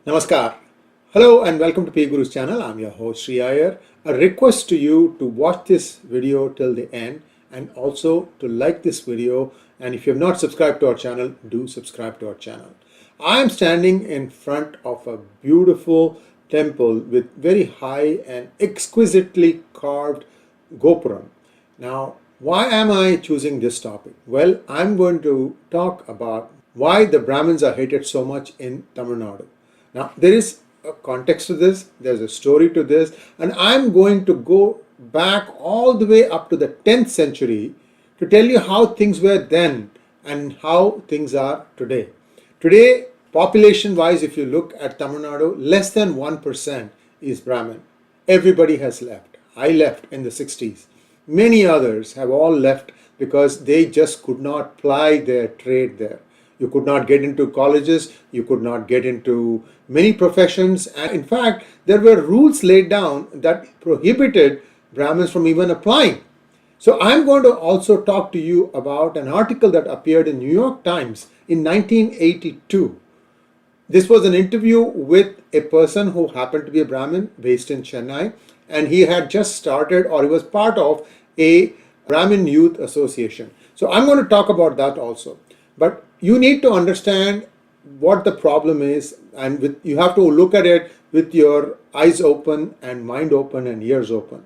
Namaskar. Hello and welcome to P Guru's channel. I'm your host Sri Iyer. A request to you to watch this video till the end and also to like this video, and if you have not subscribed to our channel, do subscribe to our channel. I am standing in front of a beautiful temple with very high and exquisitely carved gopuram. Now, why am I choosing this topic? Well, I'm going to talk about why the Brahmins are hated so much in Tamil Nadu. Now, there is a context to this, there's a story to this, and I'm going to go back all the way up to the 10th century to tell you how things were then and how things are today. Today, population-wise, if you look at Tamil Nadu, less than 1% is Brahmin. Everybody has left. I left in the 60s. Many others have all left because they just could not ply their trade there. You could not get into colleges, you could not get into many professions, and in fact, there were rules laid down that prohibited Brahmins from even applying. So I'm going to also talk to you about an article that appeared in New York Times in 1982. This was an interview with a person who happened to be a Brahmin based in Chennai, and he had just started, or he was part of, a Brahmin Youth Association. So I'm going to talk about that also. But you need to understand what the problem is, and you have to look at it with your eyes open and mind open and ears open.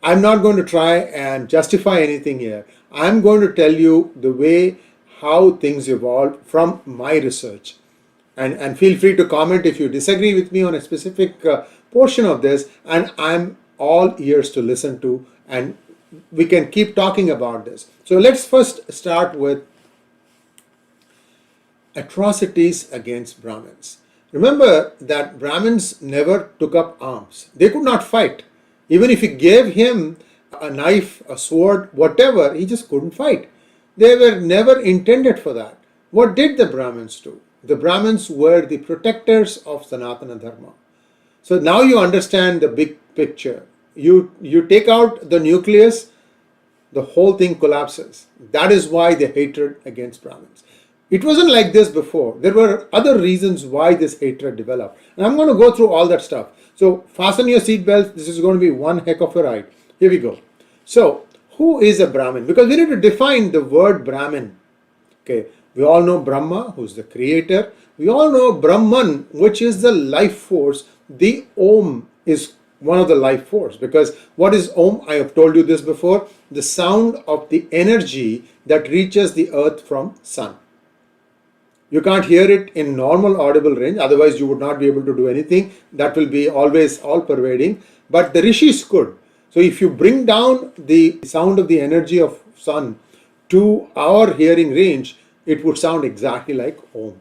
I'm not going to try and justify anything here. I'm going to tell you the way how things evolved from my research. And feel free to comment if you disagree with me on a specific portion of this, and I'm all ears to listen to, and we can keep talking about this. So let's first start with atrocities against Brahmins. Remember that Brahmins never took up arms. They could not fight. Even if you gave him a knife, a sword, whatever, he just couldn't fight. They were never intended for that. What did the Brahmins do? The Brahmins were the protectors of Sanatana Dharma. So now you understand the big picture. You take out the nucleus, the whole thing collapses. That is why the hatred against Brahmins. It wasn't like this before. There were other reasons why this hatred developed. And I'm going to go through all that stuff. So fasten your seatbelts. This is going to be one heck of a ride. Here we go. So who is a Brahmin? Because we need to define the word Brahmin. Okay. We all know Brahma, who's the creator. We all know Brahman, which is the life force. The Om is one of the life force. Because what is Om? I have told you this before. The sound of the energy that reaches the earth from sun. You can't hear it in normal audible range, otherwise you would not be able to do anything. That will be always all pervading. But the rishis could. So if you bring down the sound of the energy of sun to our hearing range, it would sound exactly like Om.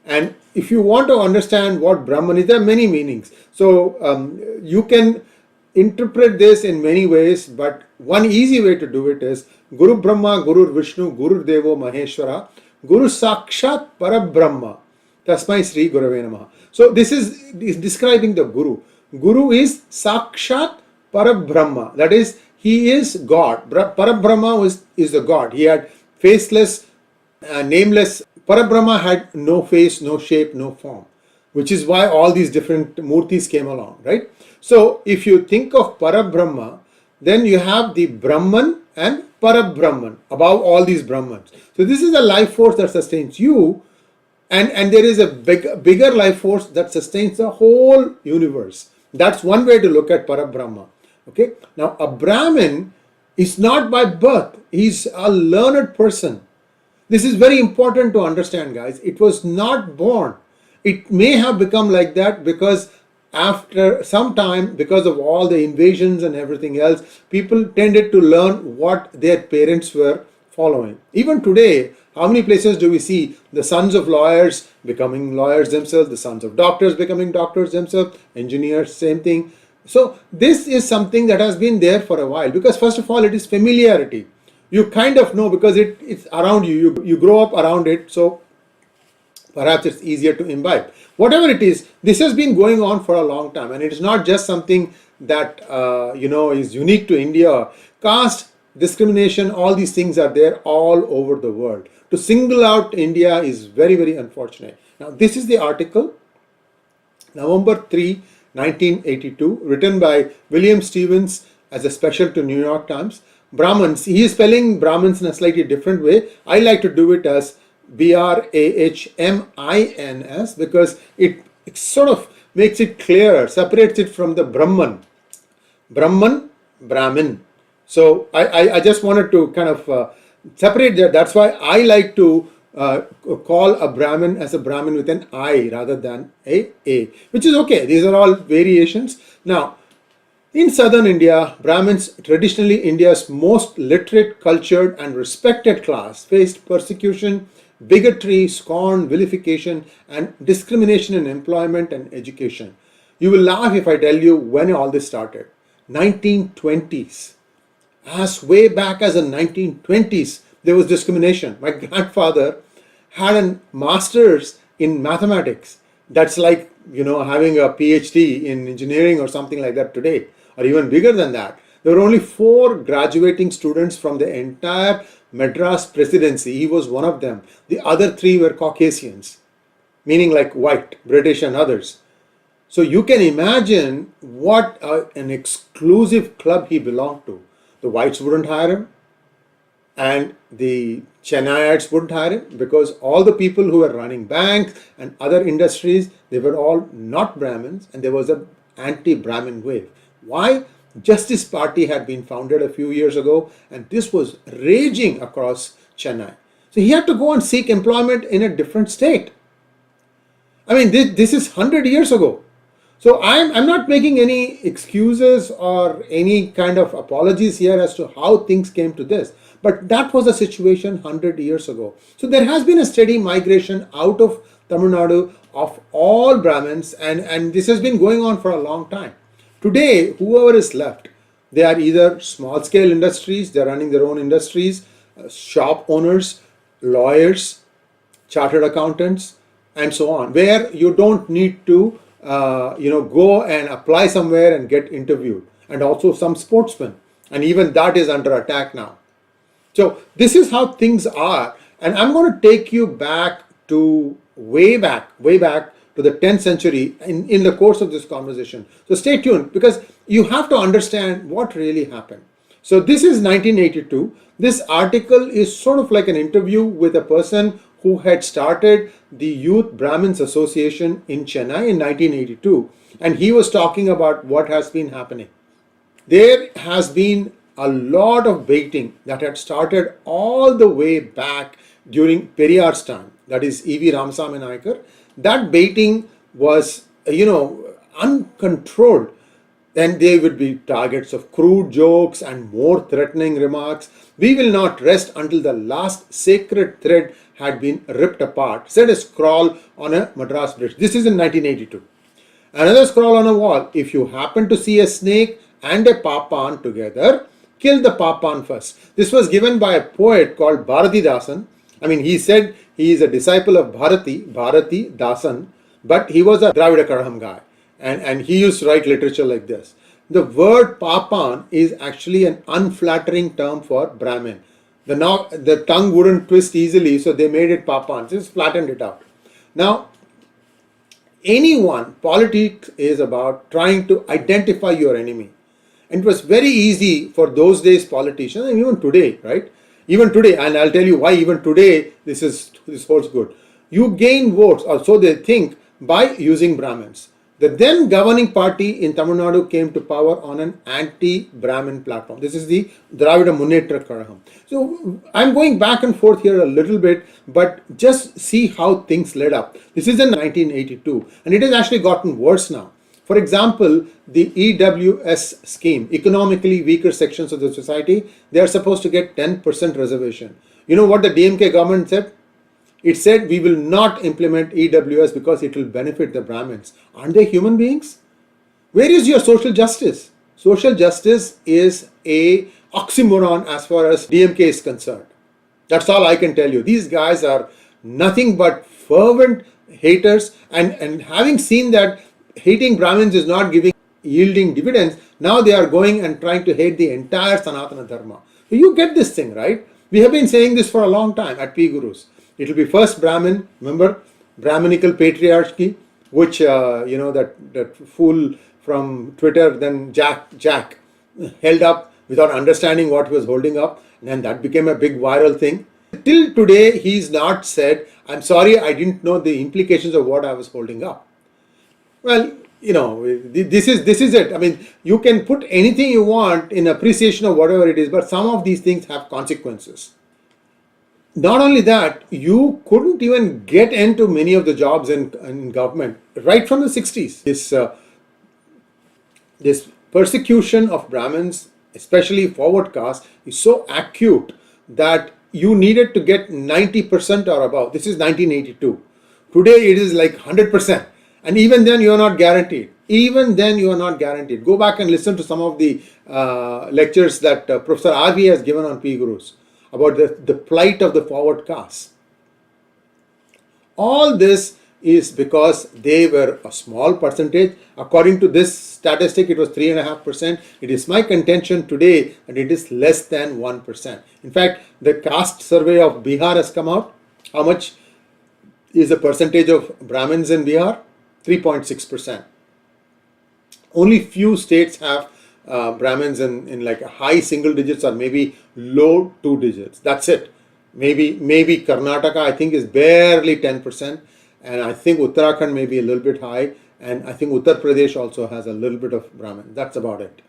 And if you want to understand what Brahman is, there are many meanings. So you can interpret this in many ways, but one easy way to do it is Guru Brahma, Guru Vishnu, Guru Devo Maheshwara, Guru Sakshat Parabrahma, Tasmai Sri Gurave Namaha. So this is describing the Guru. Guru is Sakshat Parabrahma. That is, he is God. Parabrahma is the God. He had faceless, nameless. Parabrahma had no face, no shape, no form, which is why all these different murtis came along, right? So if you think of Parabrahma, then you have the Brahman and Parabrahman, above all these Brahmans. So this is a life force that sustains you, and there is a bigger life force that sustains the whole universe. That's one way to look at Parabrahma. Okay. Now a Brahmin is not by birth. He's a learned person. This is very important to understand, guys. It was not born. It may have become like that because after some time, because of all the invasions and everything else, people tended to learn what their parents were following. Even today, how many places do we see the sons of lawyers becoming lawyers themselves, the sons of doctors becoming doctors themselves, engineers, same thing. So this is something that has been there for a while, because first of all, it is familiarity. You kind of know because it's around you. You grow up around it, so perhaps it's easier to imbibe. Whatever it is, this has been going on for a long time, and it is not just something that is unique to India. Caste discrimination, all these things are there all over the world. To single out India is very, very unfortunate. Now, this is the article November 3, 1982, written by William Stevens as a special to New York Times. Brahmins, he is spelling Brahmins in a slightly different way. I like to do it as Brahmins because it sort of makes it clearer, separates it from the Brahman. Brahman, Brahmin. So I just wanted to kind of separate that. That's why I like to call a Brahmin as a Brahmin with an I rather than a, which is okay. These are all variations. Now, in southern India, Brahmins, traditionally India's most literate, cultured, and respected class, faced persecution, bigotry, scorn, vilification, and discrimination in employment and education. You will laugh if I tell you when all this started. 1920s. As way back as the 1920s, there was discrimination. My grandfather had a master's in mathematics. That's like, having a PhD in engineering or something like that today, or even bigger than that. There were only 4 graduating students from the entire Madras presidency. He was one of them. The other 3 were Caucasians, meaning like white, British and others. So you can imagine what an exclusive club he belonged to. The whites wouldn't hire him, and the Chennaites wouldn't hire him because all the people who were running banks and other industries, they were all not Brahmins, and there was an anti-Brahmin wave. Why? Justice Party had been founded a few years ago, and this was raging across Chennai. So he had to go and seek employment in a different state. I mean, this is 100 years ago. So I'm not making any excuses or any kind of apologies here as to how things came to this. But that was a situation 100 years ago. So there has been a steady migration out of Tamil Nadu of all Brahmins, and this has been going on for a long time. Today, whoever is left, they are either small scale industries, they're running their own industries, shop owners, lawyers, chartered accountants, and so on, where you don't need to go and apply somewhere and get interviewed, and also some sportsmen, and even that is under attack now. So this is how things are, and I'm going to take you back to way back to the 10th century in the course of this conversation. So stay tuned, because you have to understand what really happened. So this is 1982. This article is sort of like an interview with a person who had started the Youth Brahmins Association in Chennai in 1982, and he was talking about what has been happening. There has been a lot of baiting that had started all the way back during Periyar's time, that is E.V. Ramasamy Nayakar. That baiting was, uncontrolled. Then they would be targets of crude jokes and more threatening remarks. We will not rest until the last sacred thread had been ripped apart, said a scrawl on a Madras bridge. This is in 1982. Another scrawl on a wall: if you happen to see a snake and a papan together, kill the papan first. This was given by a poet called Bharati Dasan. I mean, he said he is a disciple of Bharati Dasan, but he was a Dravida Kazhagam guy. And he used to write literature like this. The word papan is actually an unflattering term for Brahmin. The tongue wouldn't twist easily, so they made it papan, just flattened it out. Now, politics is about trying to identify your enemy. And it was very easy for those days politicians, and even today, right? Even today, and I'll tell you why even today this holds good. You gain votes, or so they think, by using Brahmins. The then governing party in Tamil Nadu came to power on an anti-Brahmin platform. This is the Dravida Munnetra Kazhagam. So I'm going back and forth here a little bit, but just see how things led up. This is in 1982, and it has actually gotten worse now. For example, the EWS scheme, economically weaker sections of the society, they are supposed to get 10% reservation. You know what the DMK government said? It said we will not implement EWS because it will benefit the Brahmins. Aren't they human beings? Where is your social justice? Social justice is a oxymoron as far as DMK is concerned. That's all I can tell you. These guys are nothing but fervent haters, and having seen that hating Brahmins is not yielding dividends, now they are going and trying to hate the entire Sanatana Dharma. So you get this thing, right? We have been saying this for a long time at P Gurus. It will be first Brahmin, remember, Brahminical patriarchy, which that fool from Twitter, then Jack held up without understanding what he was holding up, and that became a big viral thing. Till today, he's not said, "I'm sorry, I didn't know the implications of what I was holding up." Well, this is it. I mean, you can put anything you want in appreciation of whatever it is, but some of these things have consequences. Not only that, you couldn't even get into many of the jobs in government right from the 60s. This persecution of Brahmins, especially forward caste, is so acute that you needed to get 90% or above. This is 1982. Today it is like 100%. And even then you are not guaranteed. Even then you are not guaranteed. Go back and listen to some of the lectures that Professor R.V. has given on P. Gurus about the plight of the forward caste. All this is because they were a small percentage. According to this statistic, it was 3.5%. It is my contention today that it is less than 1%. In fact, the caste survey of Bihar has come out. How much is the percentage of Brahmins in Bihar? 3.6%. Only few states have Brahmins in like high single digits or maybe low 2 digits. That's it. Maybe Karnataka, I think, is barely 10%, and I think Uttarakhand may be a little bit high, and I think Uttar Pradesh also has a little bit of Brahmin. That's about it.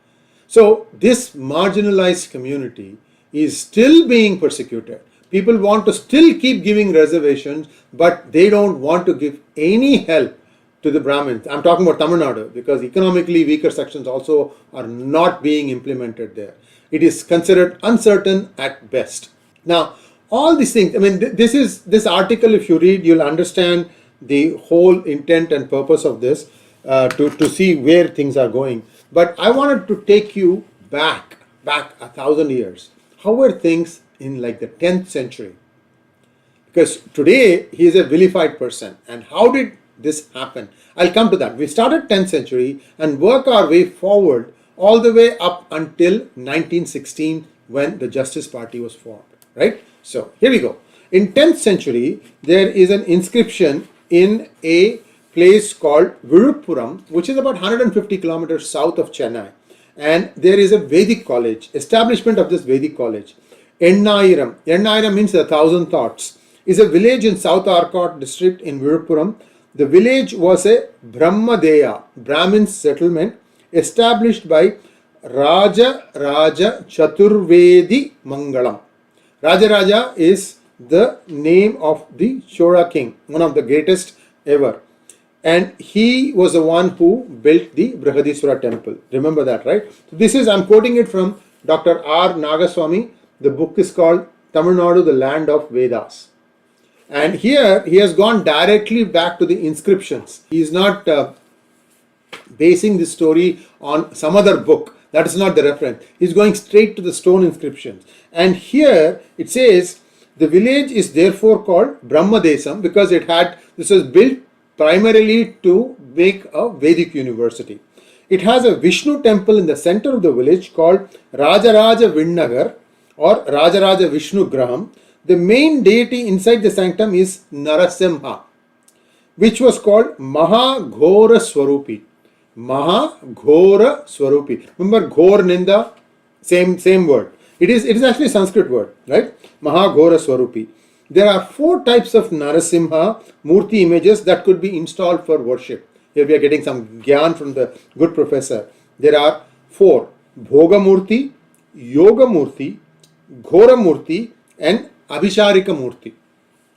So this marginalized community is still being persecuted. People want to still keep giving reservations, but they don't want to give any help to the Brahmins. I'm talking about Tamil Nadu because economically weaker sections also are not being implemented there. It is considered uncertain at best. Now, all these things, I mean, this article, if you read, you'll understand the whole intent and purpose of this to see where things are going. But I wanted to take you back 1,000 years. How were things in like the 10th century? Because today he is a vilified person. And how did this happen? I'll come to that. We started 10th century and work our way forward all the way up until 1916 when the Justice Party was formed, right? So here we go. In 10th century, there is an inscription in a place called Viluppuram, which is about 150 kilometers south of Chennai. And there is a Vedic college, establishment of this Vedic college. Ennairam means 1,000 thoughts, is a village in South Arcot district in Viluppuram. The village was a Brahmadeya, Brahmin settlement, established by Raja Chaturvedi Mangalam. Raja is the name of the Chola king, one of the greatest ever. And he was the one who built the Brihadiswara temple. Remember that, right? So I'm quoting it from Dr. R. Nagaswamy. The book is called Tamil Nadu, the Land of Vedas. And here he has gone directly back to the inscriptions. He is not basing this story on some other book. That is not the reference. He's going straight to the stone inscriptions. And here it says, the village is therefore called Brahmadesam because this was built primarily to make a Vedic university. It has a Vishnu temple in the center of the village called Rajaraja Vinnagar or Rajaraja Vishnu Graham. The main deity inside the sanctum is Narasimha, which was called Mahaghora Swarupi. Mahaghora Swarupi. Remember Ghor Ninda? Same word. It is actually a Sanskrit word, right? Mahaghora Swarupi. There are 4 types of Narasimha Murti images that could be installed for worship. Here we are getting some gyan from the good professor. There are 4: Bhoga Murti, Yoga Murti, Ghora Murti, and Abhisharika Murti.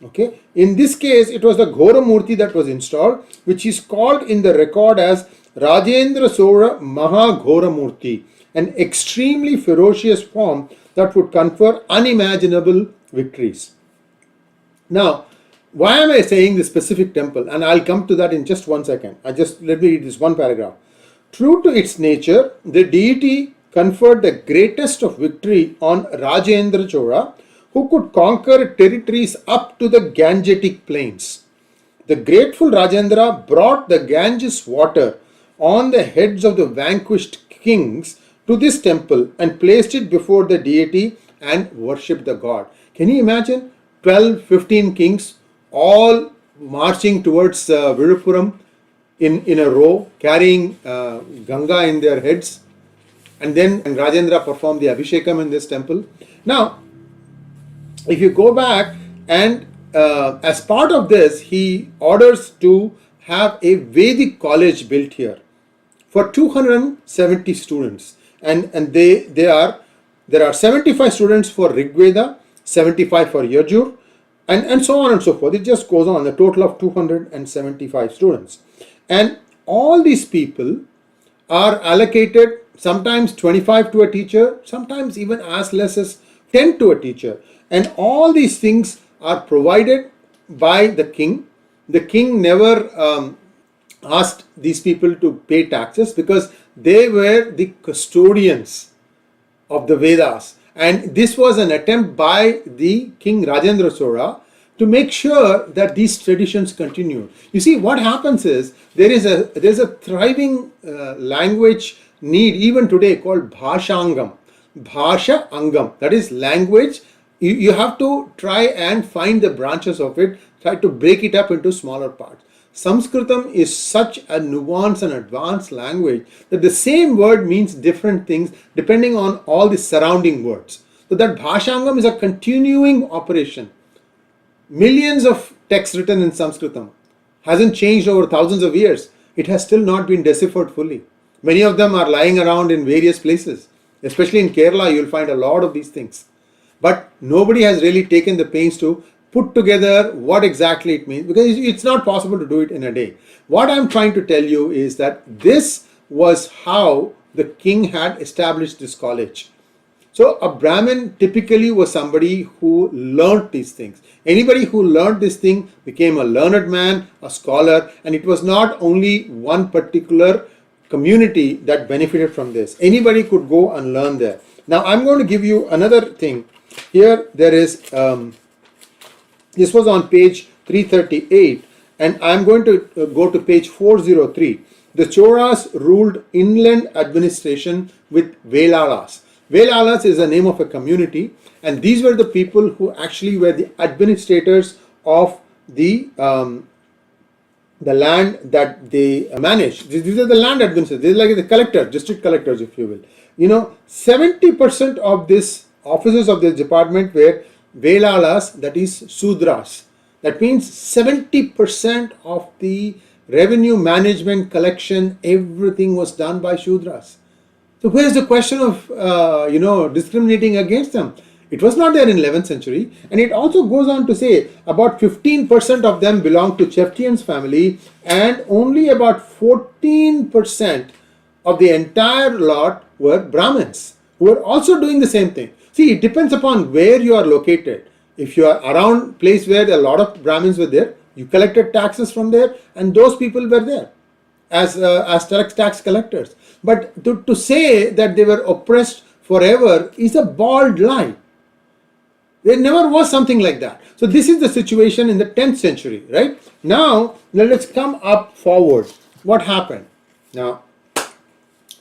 Okay. In this case, it was the Ghora Murti that was installed, which is called in the record as Rajendra Sora Mahaghora Murti, an extremely ferocious form that would confer unimaginable victories. Now, why am I saying this specific temple? And I'll come to that in just 1 second. Let me read this one paragraph. True to its nature, the deity conferred the greatest of victory on Rajendra Chola, who could conquer territories up to the Gangetic plains. The grateful Rajendra brought the Ganges water on the heads of the vanquished kings to this temple and placed it before the deity and worshipped the god. Can you imagine 12, 15 kings all marching towards Viluppuram, in a row, carrying Ganga in their heads. And then Rajendra performed the Abhishekam in this temple. Now, if you go back and as part of this, he orders to have a Vedic college built here for 270 students. And there are 75 students for Rigveda, 75 for Yajur, and so on and so forth. It just goes on, a total of 275 students. And all these people are allocated sometimes 25 to a teacher, sometimes even as less as 10 to a teacher. And all these things are provided by the king. The king never asked these people to pay taxes because they were the custodians of the Vedas. And this was an attempt by the King Rajendra Chola to make sure that these traditions continue. You see, what happens is there's a thriving language need even today called Bhashangam. Bhasha Angam, that is language. You have to try and find the branches of it, try to break it up into smaller parts. Sanskritam is such a nuanced and advanced language that the same word means different things depending on all the surrounding words. So that Bhashangam is a continuing operation. Millions of texts written in Sanskritam hasn't changed over thousands of years. It has still not been deciphered fully. Many of them are lying around in various places. Especially in Kerala, you'll find a lot of these things. But nobody has really taken the pains to put together what exactly it means, because it's not possible to do it in a day. What I'm trying to tell you is that this was how the king had established this college. So a Brahmin typically was somebody who learnt these things. Anybody who learnt this thing became a learned man, a scholar, and it was not only one particular community that benefited from this. Anybody could go and learn there. Now I'm going to give you another thing. Here there is, this was on page 338, and I'm going to go to page 403. The Cholas ruled inland administration with Velalas. Velalas is the name of a community, and these were the people who actually were the administrators of the land that they managed. These are the land administrators. They're like the collector, district collectors, if you will. You know, 70% of this officers of this department were Velalas, that is Sudras. That means 70% of the revenue management, collection, everything was done by Shudras. So where's the question of discriminating against them? It was not there in 11th century, and it also goes on to say about 15% of them belonged to Cheftian's family, and only about 14% of the entire lot were Brahmins, who were also doing the same thing. See, it depends upon where you are located. If you are around place where a lot of Brahmins were there, you collected taxes from there, and those people were there as tax collectors. But to say that they were oppressed forever is a bald lie. There never was something like that. So this is the situation in the 10th century, right? Now, let's come up forward. What happened? Now,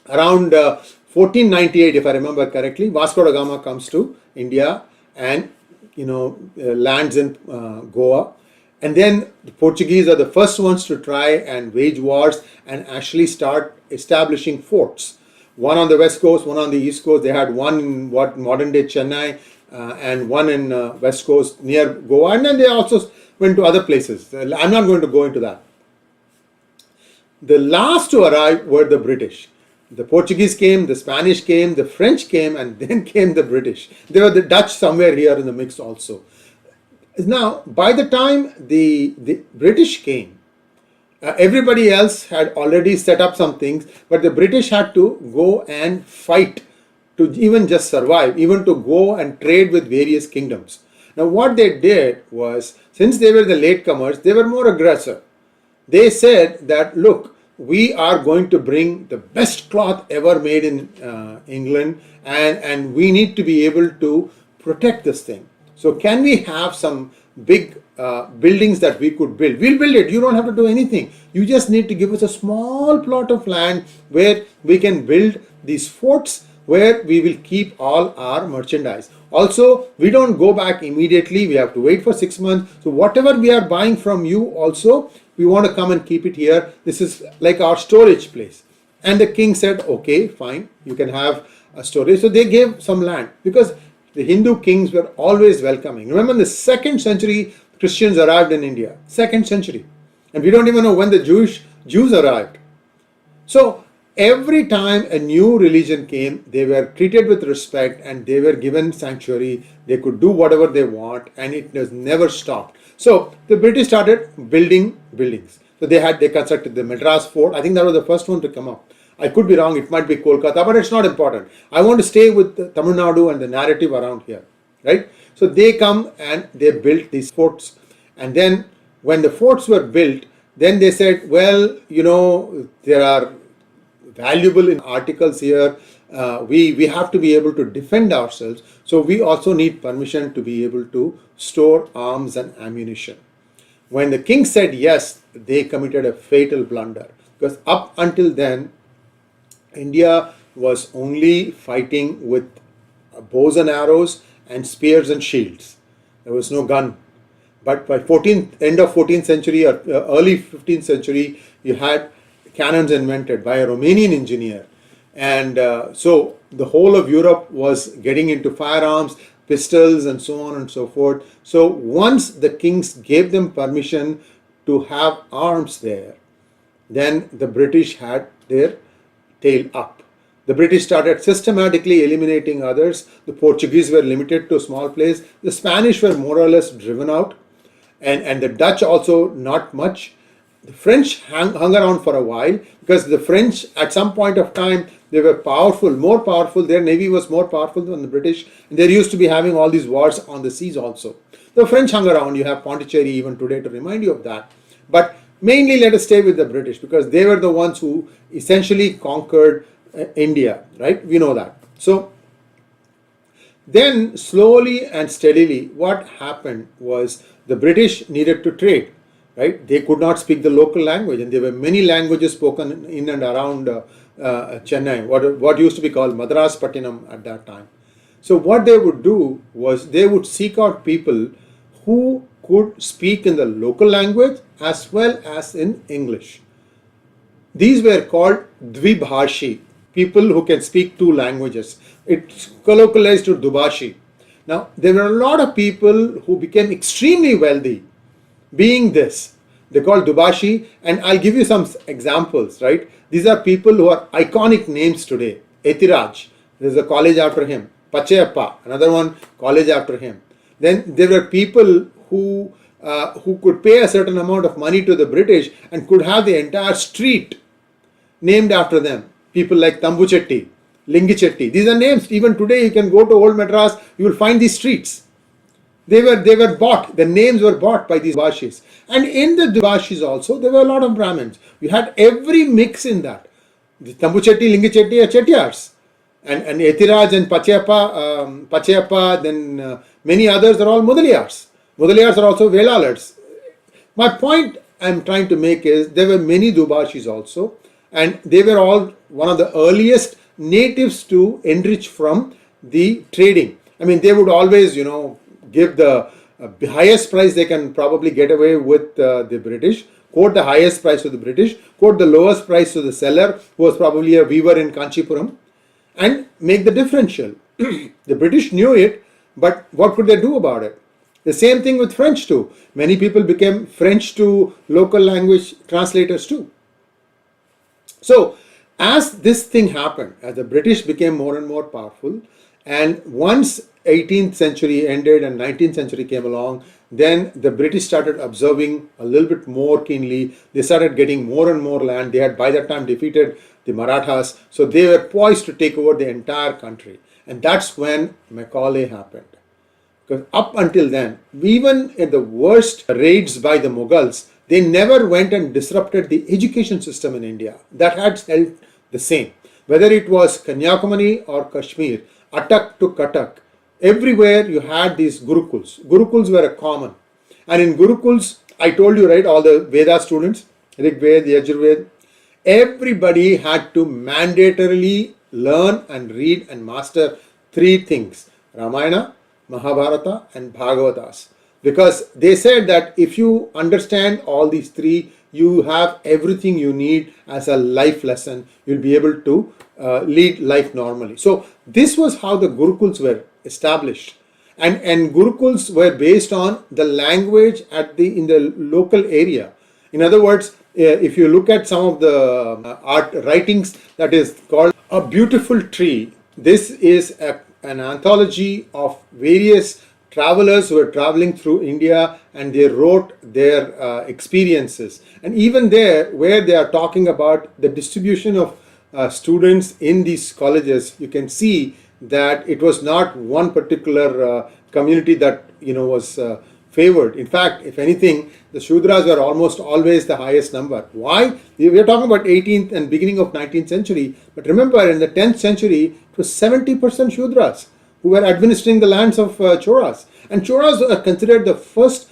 around 1498, if I remember correctly, Vasco da Gama comes to India and lands in Goa. And then the Portuguese are the first ones to try and wage wars and actually start establishing forts. One on the west coast, one on the east coast. They had one in what modern day Chennai and one in west coast near Goa. And then they also went to other places. I'm not going to go into that. The last to arrive were the British. The Portuguese came, the Spanish came, the French came, and then came the British. There were the Dutch somewhere here in the mix also. Now, by the time the British came, everybody else had already set up some things, but the British had to go and fight to even just survive, even to go and trade with various kingdoms. Now, what they did was, since they were the latecomers, they were more aggressive. They said that, look, we are going to bring the best cloth ever made in England, and we need to be able to protect this thing. So can we have some big buildings that we could build? We'll build it. You don't have to do anything. You just need to give us a small plot of land where we can build these forts, where we will keep all our merchandise. Also, we don't go back immediately. We have to wait for 6 months. So whatever we are buying from you also, we want to come and keep it here. This is like our storage place. And the king said, okay, fine, you can have a storage. So they gave some land because the Hindu kings were always welcoming. Remember, in the 2nd century, Christians arrived in India. 2nd century. And we don't even know when the Jews arrived. So every time a new religion came, they were treated with respect and they were given sanctuary. They could do whatever they want and it was never stopped. So the British started building buildings. So they constructed the Madras Fort. I think that was the first one to come up. I could be wrong. It might be Kolkata, but it's not important. I want to stay with Tamil Nadu and the narrative around here, right? So they come and they built these forts. And then when the forts were built, then they said, well, there are valuable in articles here. We have to be able to defend ourselves. So we also need permission to be able to store arms and ammunition. When the king said yes, they committed a fatal blunder because up until then, India was only fighting with bows and arrows and spears and shields. There was no gun. But by end of 14th century or early 15th century, you had cannons invented by a Romanian engineer. And so the whole of Europe was getting into firearms, pistols and so on and so forth. So once the kings gave them permission to have arms there, then the British had their tail up. The British started systematically eliminating others. The Portuguese were limited to a small place. The Spanish were more or less driven out. And the Dutch also not much. The French hung around for a while because the French at some point of time, they were powerful, more powerful. Their navy was more powerful than the British. And they used to be having all these wars on the seas also. The French hung around. You have Pondicherry even today to remind you of that. But mainly let us stay with the British because they were the ones who essentially conquered India, right? We know that. So then slowly and steadily what happened was the British needed to trade, right? They could not speak the local language and there were many languages spoken in and around Chennai, what used to be called Madras Pattinam at that time. So what they would do was they would seek out people who could speak in the local language as well as in English. These were called Dvibhashi, people who can speak 2 languages. It's colloquialized to Dubashi. Now, there were a lot of people who became extremely wealthy being this. They're called Dubashi, and I'll give you some examples, right? These are people who are iconic names today. Etiraj, there's a college after him. Pachayappa, another one, college after him. Then there were people who could pay a certain amount of money to the British and could have the entire street named after them. People like Tambuchetti, Lingichetti. These are names. Even today, you can go to Old Madras, you will find these streets. They were bought. The names were bought by these Dubashis. And in the Dubashis also, there were a lot of Brahmins. You had every mix in that. The Tambuchetti, Lingichetti are Chettiars. And Etiraj and Pachayappa, then many others are all Mudaliyars. Mudaliyars are also Velalars. My point I'm trying to make is there were many Dubashis also. And they were all one of the earliest natives to enrich from the trading. I mean, they would always, give the highest price they can probably get away with the British, quote the highest price to the British, quote the lowest price to the seller, who was probably a weaver in Kanchipuram, and make the differential. The British knew it, but what could they do about it? The same thing with French too. Many people became French to local language translators too. So as this thing happened, as the British became more and more powerful, and once 18th century ended and 19th century came along, then the British started observing a little bit more keenly. They started getting more and more land. They had by that time defeated the Marathas. So they were poised to take over the entire country. And that's when Macaulay happened. Because up until then, even in the worst raids by the Mughals, they never went and disrupted the education system in India. That had held the same. Whether it was Kanyakumari or Kashmir, Attak to Cuttack, everywhere you had these Gurukuls. Gurukuls were a common. And in Gurukuls, I told you, right, all the Veda students, Rig Ved, Yajurved, everybody had to mandatorily learn and read and master 3 things: Ramayana, Mahabharata and Bhagavatas. because they said that if you understand all these three, you have everything you need as a life lesson. You'll be able to lead life normally. So this was how the Gurukuls were established, and Gurukuls were based on the language in the local area. In other words, if you look at some of the art writings, that is called A Beautiful Tree. This is an anthology of various travelers who were traveling through India, and they wrote their experiences. And even there, where they are talking about the distribution of students in these colleges, you can see that it was not one particular community that was favored. In fact, if anything, the Shudras were almost always the highest number. Why? We are talking about 18th and beginning of 19th century. But remember, in the 10th century, it was 70% Shudras who were administering the lands of Choras. And Choras are considered the first,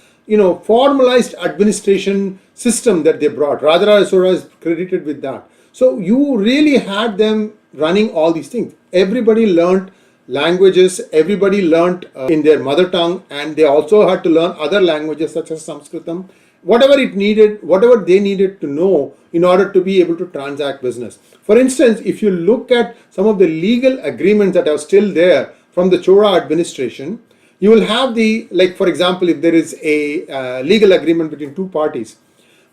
formalized administration system that they brought. Rajaraja Chola is credited with that. So you really had them running all these things. Everybody learned languages, everybody learnt in their mother tongue, and they also had to learn other languages such as Sanskritam, whatever they needed to know in order to be able to transact business. For instance, if you look at some of the legal agreements that are still there from the Chola administration, you will have for example, if there is a legal agreement between two parties,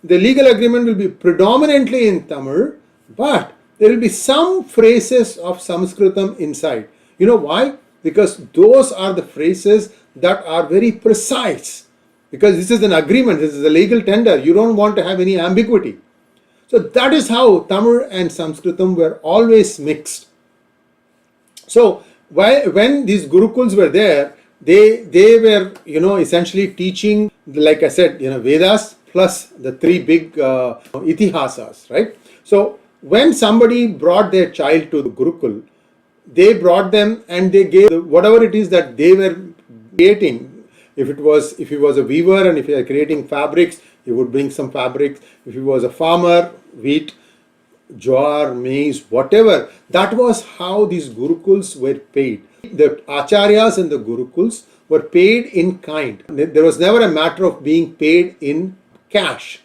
the legal agreement will be predominantly in Tamil, but there will be some phrases of Sanskritam inside. You know why? Because those are the phrases that are very precise. Because this is an agreement, this is a legal tender. You don't want to have any ambiguity. So that is how Tamil and Sanskritam were always mixed. So when these Gurukuls were there, they were essentially teaching, like I said, Vedas plus the three big itihasas, right? So when somebody brought their child to the Gurukul, they brought them and they gave whatever it is that they were creating. If he was a weaver and if he was creating fabrics, he would bring some fabrics. If he was a farmer, wheat, jowar, maize, whatever. That was how these Gurukuls were paid. The acharyas and the Gurukuls were paid in kind. There was never a matter of being paid in cash.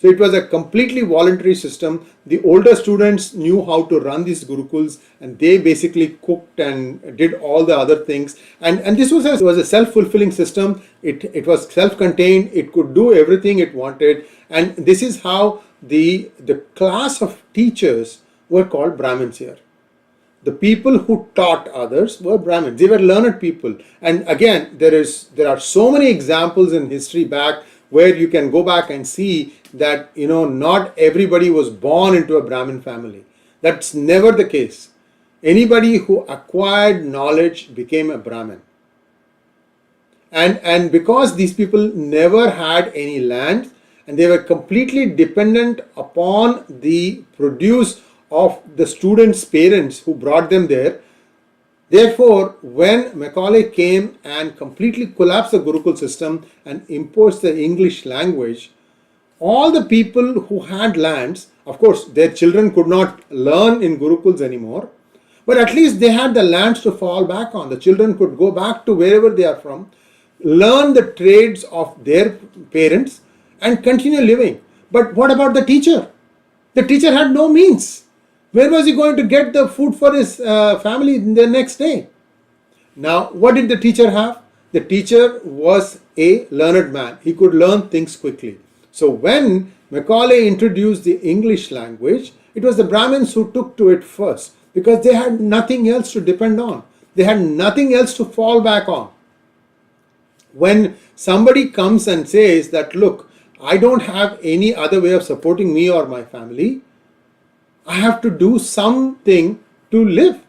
So it was a completely voluntary system. The older students knew how to run these Gurukuls, and they basically cooked and did all the other things. And this was a self-fulfilling system. It was self-contained. It could do everything it wanted. And this is how the class of teachers were called Brahmins here. The people who taught others were Brahmins. They were learned people. And again, there are so many examples in history back where you can go back and see that not everybody was born into a Brahmin family. That's never the case. Anybody who acquired knowledge became a Brahmin. And because these people never had any land and they were completely dependent upon the produce of the students' parents who brought them there, therefore, when Macaulay came and completely collapsed the Gurukul system and imposed the English language, all the people who had lands, of course, their children could not learn in Gurukuls anymore, but at least they had the lands to fall back on. The children could go back to wherever they are from, learn the trades of their parents, and continue living. But what about the teacher? The teacher had no means. Where was he going to get the food for his family the next day? Now, what did the teacher have? The teacher was a learned man. He could learn things quickly. So when Macaulay introduced the English language, it was the Brahmins who took to it first because they had nothing else to depend on. They had nothing else to fall back on. When somebody comes and says that, look, I don't have any other way of supporting me or my family, I have to do something to live.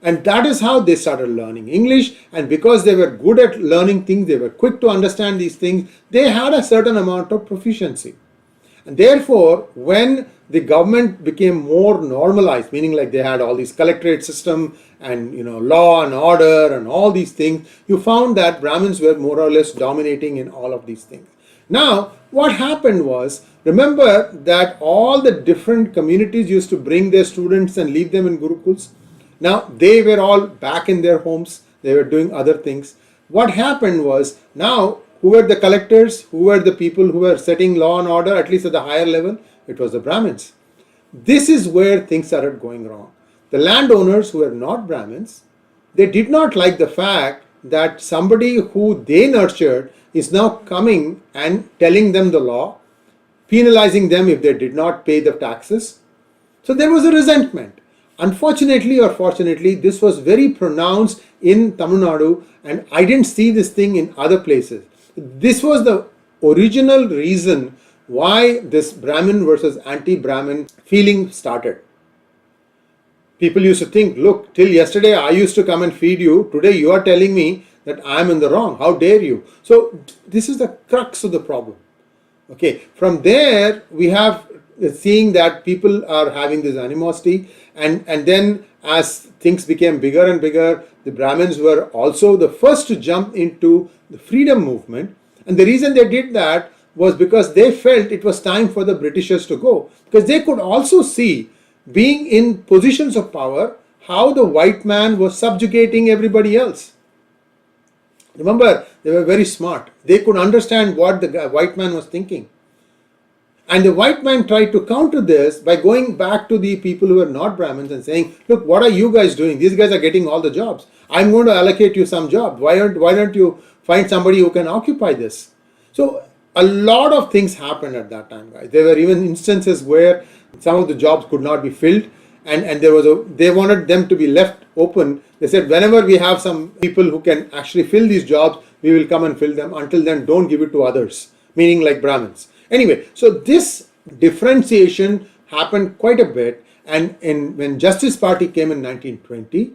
And that is how they started learning English. And because they were good at learning things, they were quick to understand these things, they had a certain amount of proficiency. And therefore, when the government became more normalized, meaning like they had all these collectorate system and law and order and all these things, you found that Brahmins were more or less dominating in all of these things. Now, what happened was, remember that all the different communities used to bring their students and leave them in Gurukuls. Now, they were all back in their homes. They were doing other things. What happened was, now Who were the collectors? Who were the people who were setting law and order, at least at the higher level? It was the Brahmins. This is where things started going wrong. The landowners who were not Brahmins, they did not like the fact that somebody who they nurtured is now coming and telling them the law, penalizing them if they did not pay the taxes. So there was a resentment. Unfortunately or fortunately, this was very pronounced in Tamil Nadu, and I didn't see this thing in other places. This was the original reason why this Brahmin versus anti-Brahmin feeling started. People used to think, look, till yesterday I used to come and feed you. Today you are telling me that I am in the wrong. How dare you? So this is the crux of the problem. Okay, from there we have seeing that people are having this animosity, and then as things became bigger and bigger, the Brahmins were also the first to jump into the freedom movement. And the reason they did that was because they felt it was time for the Britishers to go, because they could also see, being in positions of power, how the white man was subjugating everybody else. Remember, they were very smart. They could understand what the white man was thinking. And the white man tried to counter this by going back to the people who were not Brahmins and saying, look, what are you guys doing? These guys are getting all the jobs. I'm going to allocate you some job. Why don't you find somebody who can occupy this? So a lot of things happened at that time, guys. There were even instances where some of the jobs could not be filled, and they wanted them to be left open. They said, whenever we have some people who can actually fill these jobs, we will come and fill them. Until then, don't give it to others, meaning like Brahmins. Anyway, so this differentiation happened quite a bit, and when Justice Party came in 1920,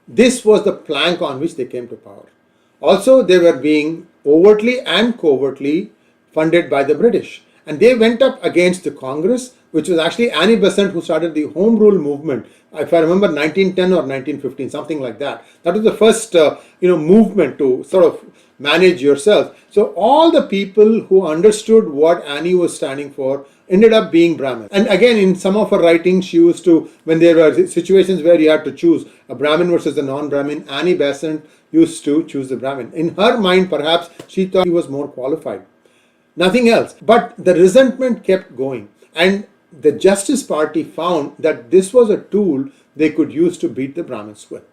this was the plank on which they came to power. Also, they were being overtly and covertly funded by the British, and they went up against the Congress, which was actually Annie Besant who started the Home Rule movement. If I remember, 1910 or 1915, something like that. That was the first movement to sort of manage yourself. So all the people who understood what Annie was standing for ended up being Brahmin. And again, in some of her writings, she used to, when there were situations where you had to choose a Brahmin versus a non-Brahmin, Annie Besant used to choose the Brahmin. In her mind, perhaps, she thought he was more qualified. Nothing else. But the resentment kept going. And the Justice Party found that this was a tool they could use to beat the Brahmins with.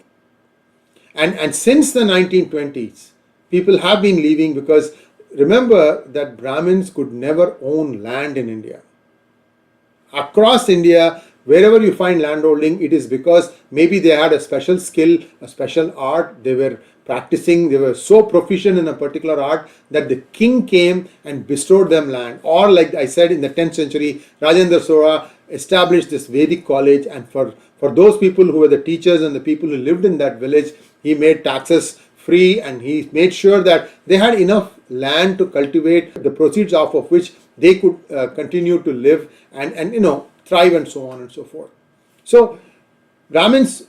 And since the 1920s, people have been leaving, because remember that Brahmins could never own land in India. Across India, wherever you find landholding, it is because maybe they had a special skill, a special art, they were practicing, they were so proficient in a particular art that the king came and bestowed them land. Or like I said, in the 10th century, Rajendra Chola established this Vedic college, and for those people who were the teachers and the people who lived in that village, he made taxes free, and he made sure that they had enough land to cultivate, the proceeds of which they could continue to live and thrive and so on and so forth. So Brahmins,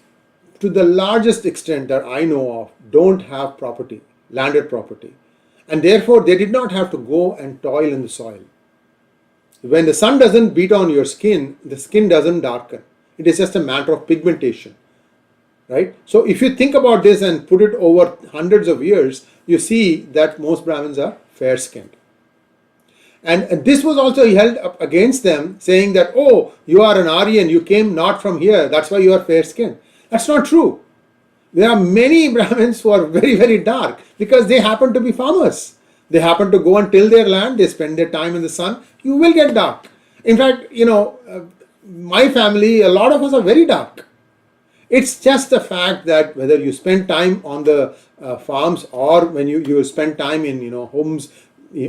to the largest extent that I know of, don't have property, landed property, and therefore they did not have to go and toil in the soil. When the sun doesn't beat on your skin, the skin doesn't darken. It is just a matter of pigmentation. Right? So if you think about this and put it over hundreds of years, you see that most Brahmins are fair-skinned. And this was also held up against them, saying that, oh, you are an Aryan, you came not from here, that's why you are fair-skinned. That's not true. There are many Brahmins who are very, very dark because they happen to be farmers. They happen to go and till their land, they spend their time in the sun, you will get dark. In fact, my family, a lot of us are very dark. It's just the fact that whether you spend time on the farms or when you spend time in homes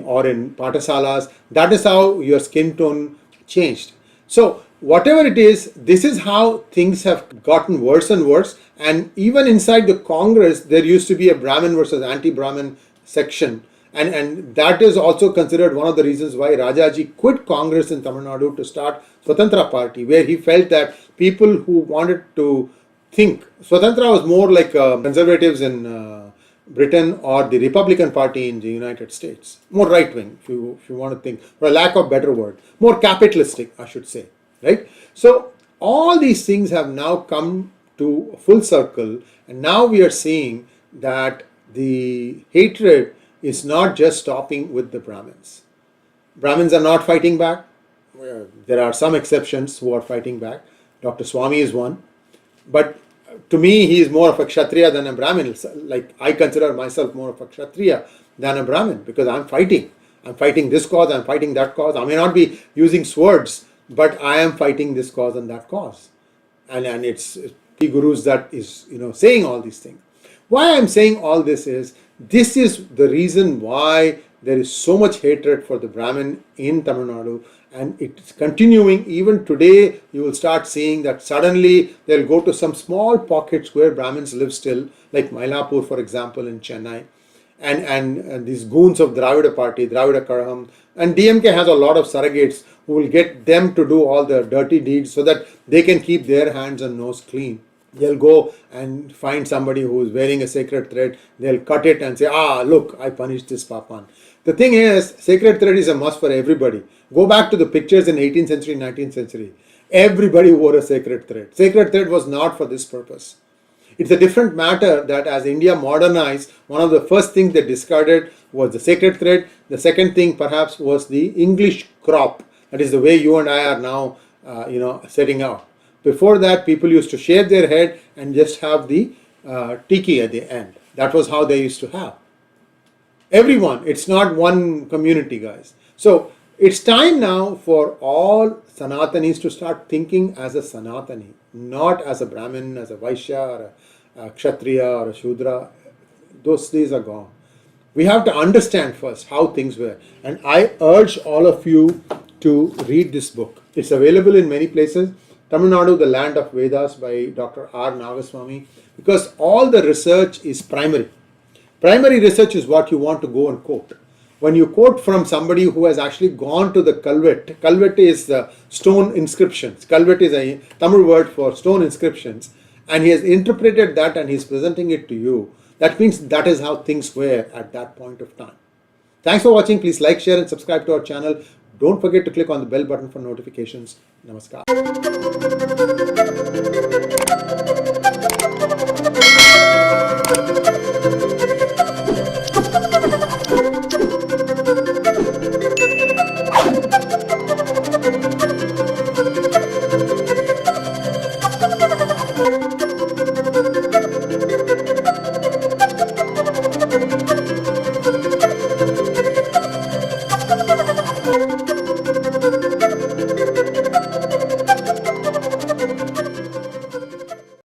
or in patasalas, that is how your skin tone changed. So whatever it is, this is how things have gotten worse and worse. And even inside the Congress, there used to be a Brahmin versus anti-Brahmin section. And that is also considered one of the reasons why Rajaji quit Congress in Tamil Nadu to start Swatantra Party, where he felt that people who wanted to think, Swatantra was more like conservatives in Britain or the Republican Party in the United States, more right-wing, if you want to think, for a lack of better word, more capitalistic, I should say, right? So all these things have now come to a full circle, and now we are seeing that the hatred is not just stopping with the Brahmins. Brahmins are not fighting back. There are some exceptions who are fighting back. Dr. Swami is one. But to me, he is more of a Kshatriya than a Brahmin. Like, I consider myself more of a Kshatriya than a Brahmin, because I'm fighting. I'm fighting this cause, I'm fighting that cause. I may not be using swords, but I am fighting this cause and that cause. And it's the gurus that is, saying all these things. Why I'm saying all this is the reason why there is so much hatred for the Brahmin in Tamil Nadu, and it's continuing even today. You will start seeing that suddenly they'll go to some small pockets where Brahmins live still, like Mylapore, for example, in Chennai. And these goons of Dravida Party, Dravida Karaham, and DMK has a lot of surrogates who will get them to do all the dirty deeds so that they can keep their hands and nose clean. They'll go and find somebody who is wearing a sacred thread, they'll cut it and say, look, I punished this Papan. The thing is, sacred thread is a must for everybody. Go back to the pictures in 18th century, 19th century. Everybody wore a sacred thread. Sacred thread was not for this purpose. It's a different matter that as India modernized, one of the first things they discarded was the sacred thread. The second thing perhaps was the English crop. That is the way you and I are now, setting out. Before that, people used to shave their head and just have the tiki at the end. That was how they used to have. Everyone, it's not one community, guys. So it's time now for all Sanatanis to start thinking as a Sanatani, not as a Brahmin, as a Vaishya, or a Kshatriya, or a Shudra. Those days are gone. We have to understand first how things were. And I urge all of you to read this book. It's available in many places. Tamil Nadu, the Land of Vedas by Dr. R. Nagaswamy, because all the research is primary. Primary research is what you want to go and quote. When you quote from somebody who has actually gone to the Kalvet is the stone inscriptions. Kalvet is a Tamil word for stone inscriptions, and he has interpreted that and he is presenting it to you. That means that is how things were at that point of time. Thanks for watching. Please like, share and subscribe to our channel. Don't forget to click on the bell button for notifications. Namaskar.